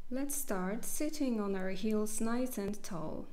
Let's start sitting on our heels nice and tall.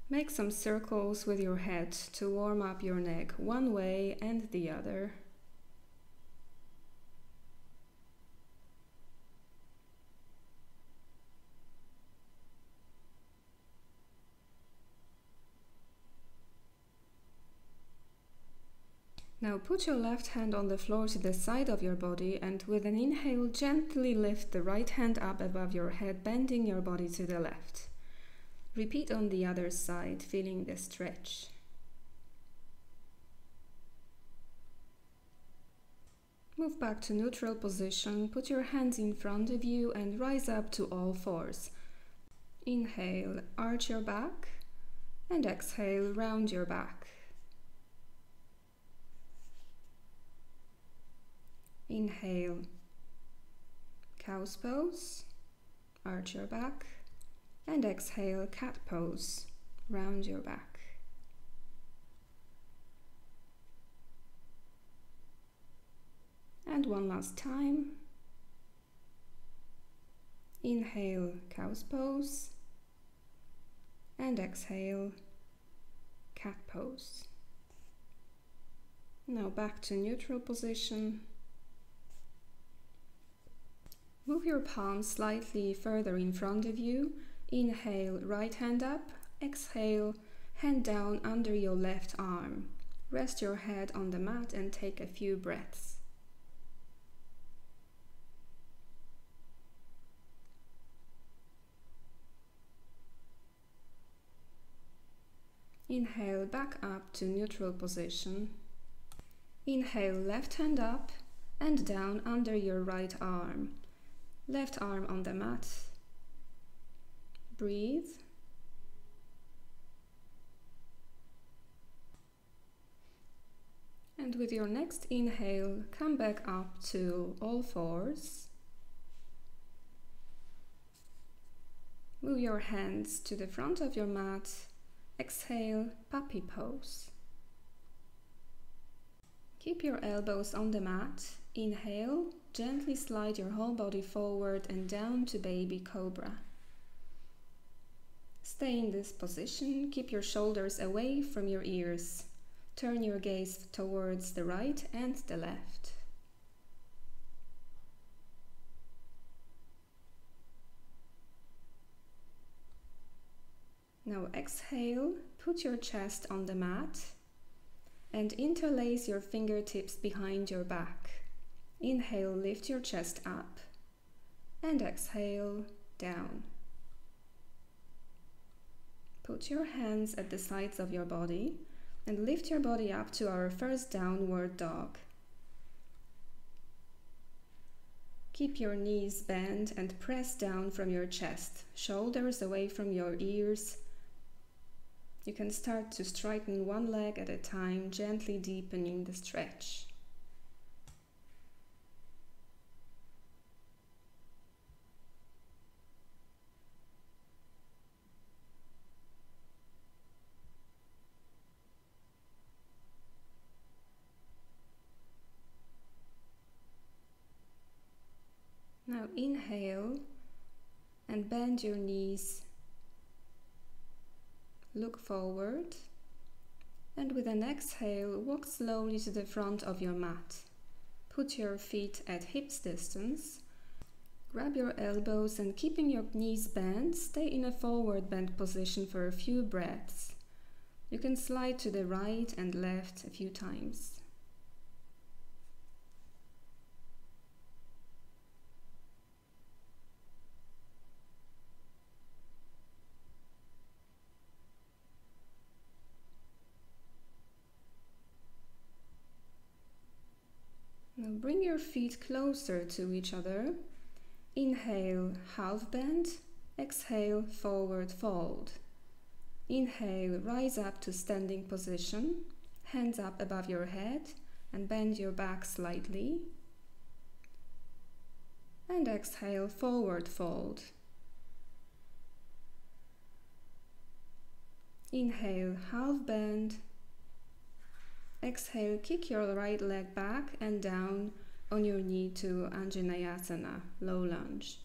Make some circles with your head to warm up your neck one way and the other. Now put your left hand on the floor to the side of your body, and with an inhale gently lift the right hand up above your head, bending your body to the left. Repeat on the other side, feeling the stretch. Move back to neutral position, put your hands in front of you and rise up to all fours. Inhale, arch your back, and exhale, round your back. Inhale, cow's pose, arch your back, and exhale, cat pose, round your back. And one last time. Inhale, cow's pose, and exhale, cat pose. Now back to neutral position. Move your palms slightly further in front of you. Inhale, right hand up. Exhale, hand down under your left arm. Rest your head on the mat and take a few breaths. Inhale, back up to neutral position. Inhale, left hand up and down under your right arm. Left arm on the mat. Breathe. And with your next inhale, come back up to all fours. Move your hands to the front of your mat. Exhale, puppy pose. Keep your elbows on the mat. Inhale, gently slide your whole body forward and down to baby cobra. Stay in this position, keep your shoulders away from your ears. Turn your gaze towards the right and the left. Now exhale, put your chest on the mat and interlace your fingertips behind your back. Inhale, lift your chest up, and exhale, down. Put your hands at the sides of your body and lift your body up to our first downward dog. Keep your knees bent and press down from your chest, shoulders away from your ears. You can start to straighten one leg at a time, gently deepening the stretch. Now inhale and bend your knees. Look forward, and with an exhale, walk slowly to the front of your mat. Put your feet at hips distance. Grab your elbows and keeping your knees bent, stay in a forward bend position for a few breaths. You can slide to the right and left a few times. Now bring your feet closer to each other. Inhale, half bend. Exhale, forward fold. Inhale, rise up to standing position. Hands up above your head and bend your back slightly. And exhale, forward fold. Inhale, half bend. Exhale, kick your right leg back and down on your knee to Anjaneyasana, low lunge.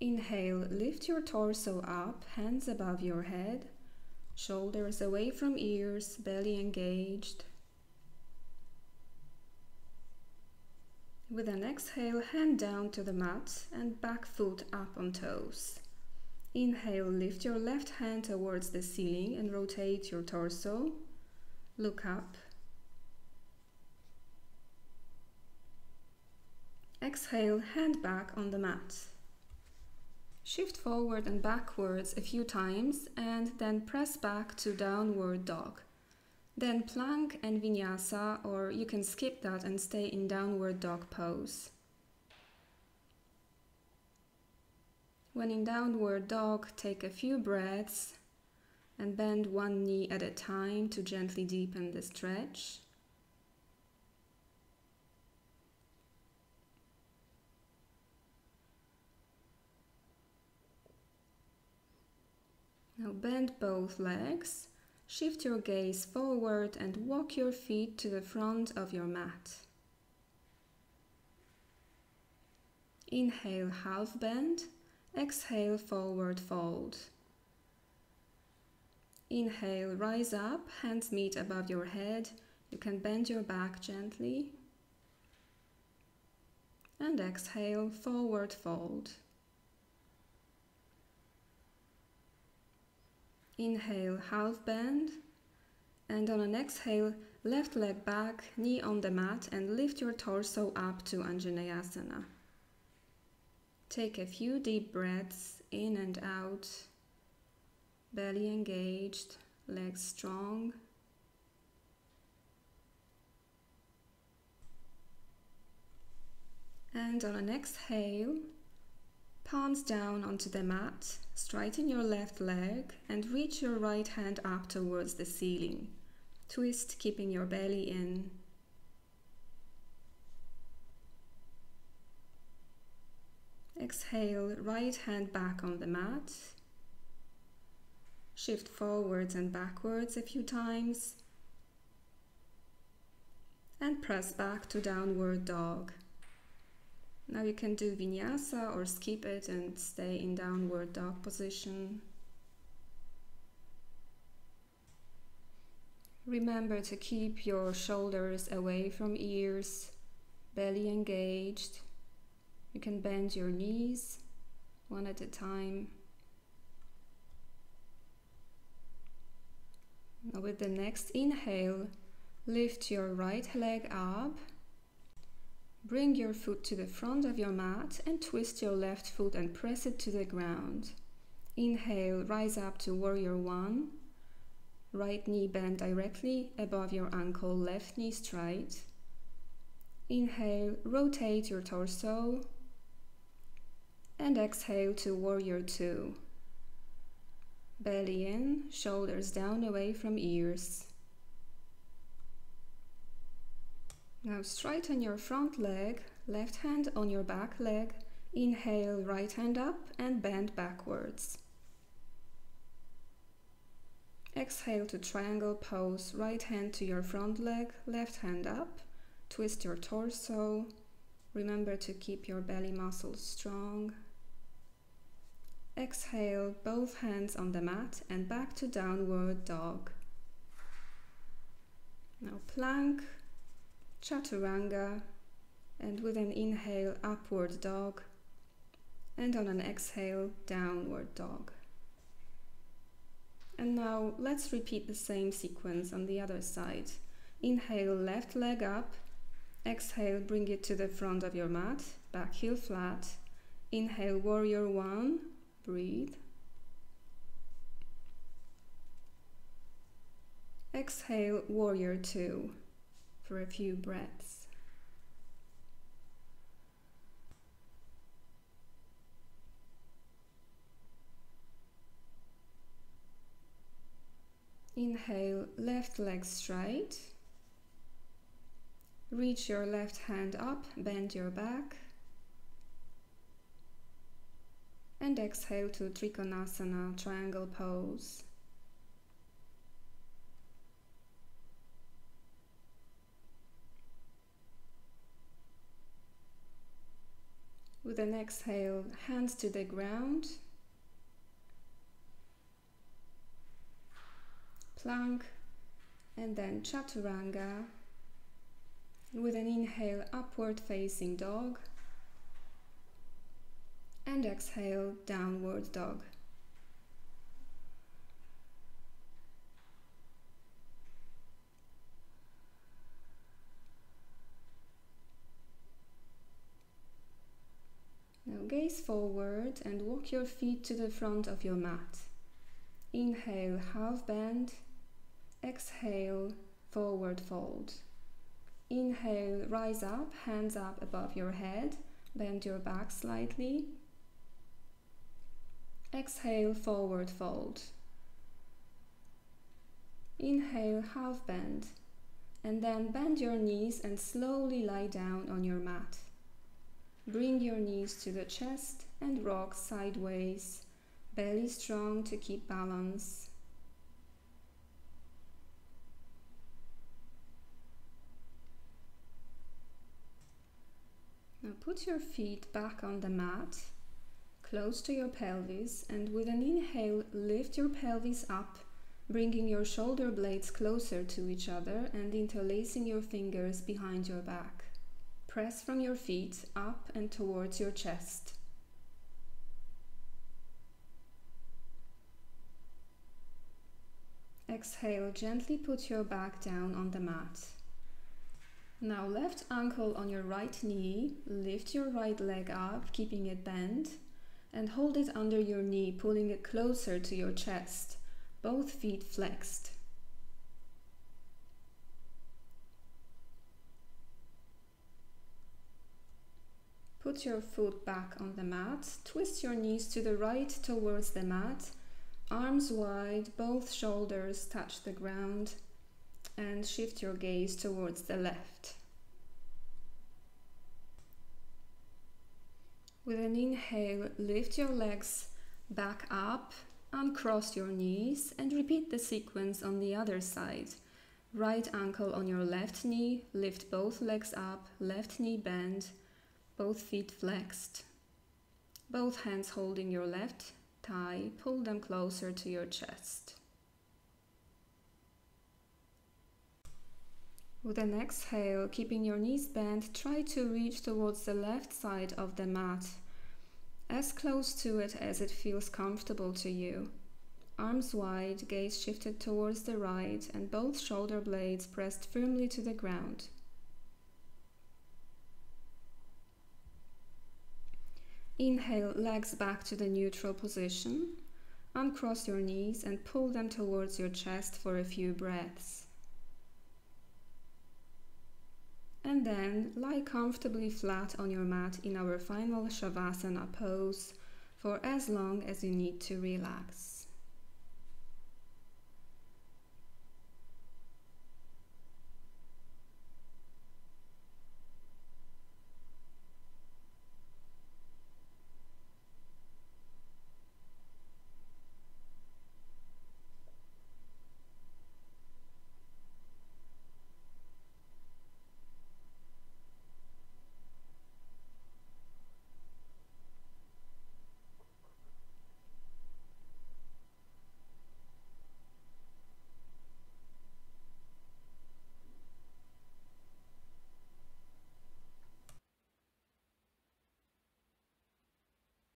Inhale, lift your torso up, hands above your head, shoulders away from ears, belly engaged. With an exhale, hand down to the mat and back foot up on toes. Inhale, lift your left hand towards the ceiling and rotate your torso. Look up. Exhale, hand back on the mat. Shift forward and backwards a few times and then press back to downward dog. Then plank and vinyasa, or you can skip that and stay in downward dog pose. When in downward dog, take a few breaths and bend one knee at a time to gently deepen the stretch. Now bend both legs, shift your gaze forward and walk your feet to the front of your mat. Inhale, half bend. Exhale, forward fold. Inhale, rise up, hands meet above your head. You can bend your back gently. And exhale, forward fold. Inhale, half bend. And on an exhale, left leg back, knee on the mat, and lift your torso up to Anjaneyasana. Take a few deep breaths in and out, belly engaged, legs strong. And on an exhale, palms down onto the mat, straighten your left leg and reach your right hand up towards the ceiling. Twist, keeping your belly in. Exhale, right hand back on the mat. Shift forwards and backwards a few times. And press back to downward dog. Now you can do vinyasa or skip it and stay in downward dog position. Remember to keep your shoulders away from ears, belly engaged. You can bend your knees one at a time. Now with the next inhale, lift your right leg up. Bring your foot to the front of your mat and twist your left foot and press it to the ground. Inhale, rise up to warrior one. Right knee bent directly above your ankle, left knee straight. Inhale, rotate your torso. And exhale to warrior two. Belly in, shoulders down away from ears. Now straighten your front leg, left hand on your back leg. Inhale, right hand up and bend backwards. Exhale to triangle pose, right hand to your front leg, left hand up. Twist your torso. Remember to keep your belly muscles strong. Exhale, both hands on the mat and back to downward dog. Now plank, chaturanga, and with an inhale, upward dog, and on an exhale, downward dog. And now let's repeat the same sequence on the other side. Inhale, left leg up. Exhale, bring it to the front of your mat, back heel flat. Inhale, warrior one, breathe. Exhale, warrior two, for a few breaths. Inhale, left leg straight. Reach your left hand up, bend your back. And exhale to Trikonasana, triangle pose. With an exhale, hands to the ground. Plank, and then Chaturanga. With an inhale, upward facing dog. And exhale, downward dog. Now gaze forward and walk your feet to the front of your mat. Inhale, half bend. Exhale, forward fold. Inhale, rise up, hands up above your head. Bend your back slightly. Exhale, forward fold. Inhale, half bend. And then bend your knees and slowly lie down on your mat. Bring your knees to the chest and rock sideways, belly strong to keep balance. Now put your feet back on the mat, close to your pelvis, and with an inhale, lift your pelvis up, bringing your shoulder blades closer to each other and interlacing your fingers behind your back. Press from your feet up and towards your chest. Exhale, gently put your back down on the mat. Now left ankle on your right knee, lift your right leg up, keeping it bent, and hold it under your knee, pulling it closer to your chest, both feet flexed. Put your foot back on the mat, twist your knees to the right towards the mat, arms wide, both shoulders touch the ground, and shift your gaze towards the left. With an inhale, lift your legs back up, uncross your knees, and repeat the sequence on the other side. Right ankle on your left knee, lift both legs up, left knee bend, both feet flexed. Both hands holding your left thigh, pull them closer to your chest. With an exhale, keeping your knees bent, try to reach towards the left side of the mat, as close to it as it feels comfortable to you. Arms wide, gaze shifted towards the right, and both shoulder blades pressed firmly to the ground. Inhale, legs back to the neutral position. Uncross your knees and pull them towards your chest for a few breaths. And then lie comfortably flat on your mat in our final Shavasana pose for as long as you need to relax.